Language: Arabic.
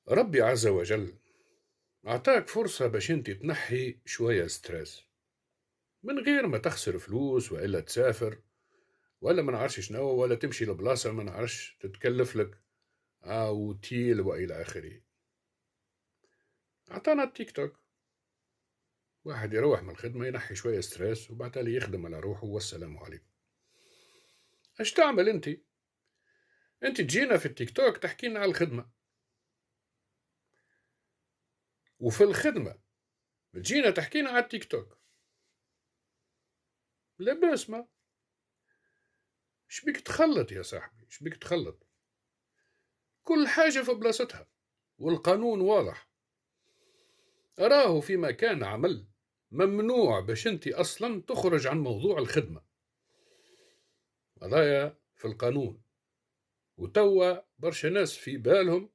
ربي عز وجل أعطاك فرصة باش انت تنحي شوية ستريس من غير ما تخسر فلوس وإلا تسافر ولا ما نعرفش شنو ولا تمشي لبلاصة ما نعرفش تتكلف لك أو تيل وإلى آخره. أعطانا التيك توك، واحد يروح من الخدمة ينحي شوية ستريس وبعد يخدم على روحه والسلام عليكم. اش تعمل انت تجينا في التيك توك تحكي لنا على الخدمة، وفي الخدمة تجينا تحكينا على التيك توك. لاباس ما شبيك تخلط يا صاحبي، شبيك تخلط؟ كل حاجة في بلاصتها والقانون واضح. أراه في مكان عمل ممنوع باش انت أصلا تخرج عن موضوع الخدمة، هذايا في القانون. وتوا برشا ناس في بالهم